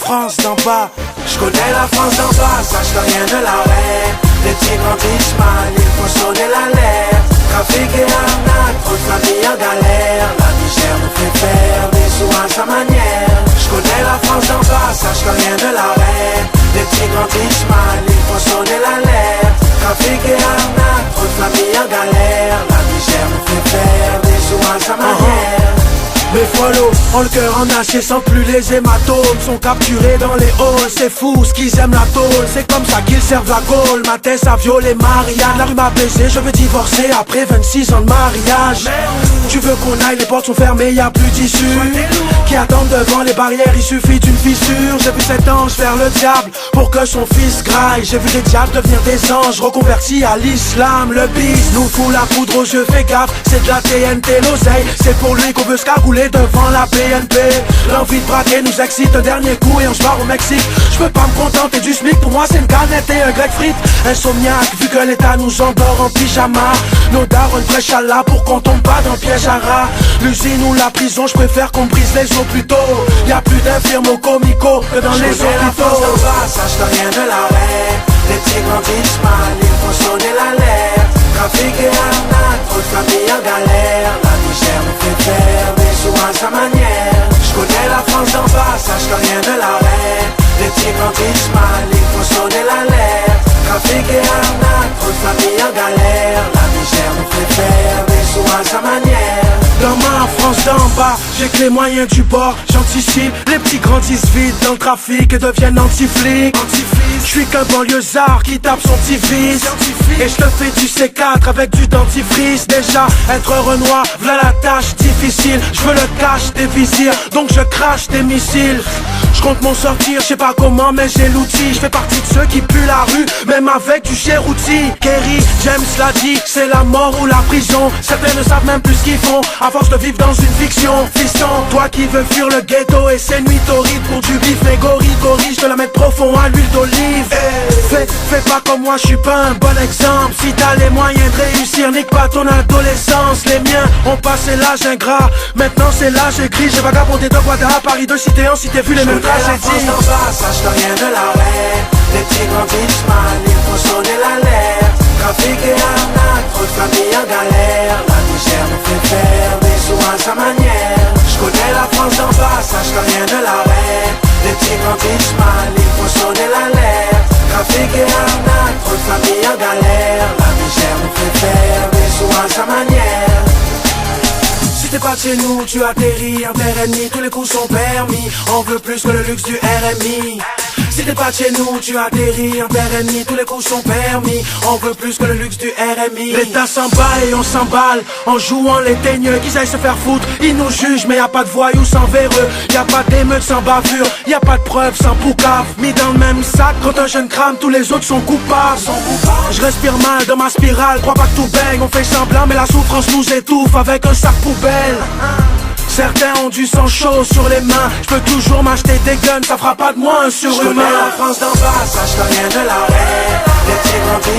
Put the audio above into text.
France d'en bas. Je connais la France d'en bas, sache que rien ne l'arrête. Les petits grandissent mal, il faut sonner l'alerte. Trafic et arnaque, trop de familles en galère. La misère nous fait faire des sous à sa manière. Je connais la France d'en bas, sache que rien ne l'arrête. Les petits grandissent mal, il faut sonner l'alerte. Trafic et arnaque, trop de familles en galère. La misère nous fait faire des sous à sa manière. Mes follow ont le cœur en acier, sans plus les hématomes. Sont capturés dans les halls, c'est fou ce qu'ils aiment la tôle. C'est comme ça qu'ils servent la gaule. Ma tête a violé Marianne. La rue m'a baisé, je veux divorcer après 26 ans de mariage. Tu veux qu'on aille, les portes sont fermées, y'a plus d'issue. Qui attendent devant les barrières, il suffit d'une fissure. J'ai vu cet ange faire le diable pour que son fils graille. J'ai vu des diables devenir des anges reconvertis à l'islam. Le bis nous fout la poudre aux yeux, fais gaffe, c'est de la TNT, l'oseille. C'est pour lui qu'on veut se cagouler devant la BNP. L'envie de braquer nous excite, un dernier coup et on se barre au Mexique. Je peux pas me contenter du SMIC, pour moi c'est une canette et un grec frites. Insomniaque, vu que l'état nous endort en pyjama. Nos darons prêchent à Allah pour qu'on tombe pas dans le piège à rats. L'usine ou la prison, je préfère qu'on brise les os plus tôt. Y'a plus d'infirmes au comico que dans les hôpitaux. La France d'en bas, sache que rien ne l'arrête. Les petits grandissent mal, il faut sonner l'alerte. Trafic et arnaque, trop de familles en galère. La misère nous fait faire des sous à sa manière. Je connais la France d'en bas, sache que rien ne l'arrête. Les petits grandissent mal, il faut sonner l'alerte. Trafic et arnaque, trop de familles en galère. La misère nous fait faire des sous à sa manière. Dans ma France d'en bas, j'ai que les moyens du bord. J'anticipe, les petits grandissent vite dans le trafic et deviennent anti-flics. Je suis qu'un banlieusard qui tape son petit fils. Et je te fais du C4 avec du dentifrice. Déjà, être Renoir, v'là la tâche difficile. Je veux le cash des vizirs, donc je crache des missiles. Je compte m'en sortir, je sais pas comment mais j'ai l'outil. Je fais partie de ceux qui puent la rue, même avec du chérouti. Kerry, James l'a dit, c'est la mort ou la prison. Certains ne savent même plus ce qu'ils font, à force de vivre dans une fiction. Fiston, toi qui veux fuir le ghetto et ses nuits torrides pour du bif. Les gorilles, je te la mets profond à l'huile d'olive. Fais pas comme moi, je suis pas un bon exemple. Si t'as les moyens de réussir, nique pas ton adolescence. Les miens ont passé l'âge ingrat, maintenant c'est l'âge écrit. J'ai vagabondé de Guada à Paris, de cité en cité, vu les mêmes tragédies. La France d'en bas, sache que rien ne l'arrête. Les petits grandissent mal, il faut sonner l'alerte. Trafic et arnaque, trop de familles en galère. La misère nous fait faire des sous à sa manière. Je connais la France d'en bas, sache que rien ne l'arrête. Les petits grandissent mal, il faut sonner l'alerte. Trafic et arnaque, trop de familles en galère. La misère nous fait faire des sous à sa manière. Si t'es pas de chez nous, tu atterris en terre ennemie. Tous les coups sont permis, on veut plus que le luxe du RMI. Si t'es pas de chez nous, tu atterris en terre ennemie. Tous les coups sont permis, on veut plus que le luxe du RMI. L'État s'emballe et on s'emballe en jouant les teigneux. Qu'ils aillent se faire foutre, ils nous jugent. Mais y'a pas de voyous sans véreux, y'a pas d'émeute sans bavure, y'a pas de preuves sans poucave. Mis dans le même sac, quand un jeune crame, tous les autres sont coupables. Je respire mal dans ma spirale, crois pas que tout baigne. On fait semblant mais la souffrance nous étouffe avec un sac poubelle. Certains ont du sang chaud sur les mains. Je peux toujours m'acheter des guns, ça fera pas de moi un surhumain. Je connais la France d'en bas, sache que rien ne l'arrête. Les petits grandissent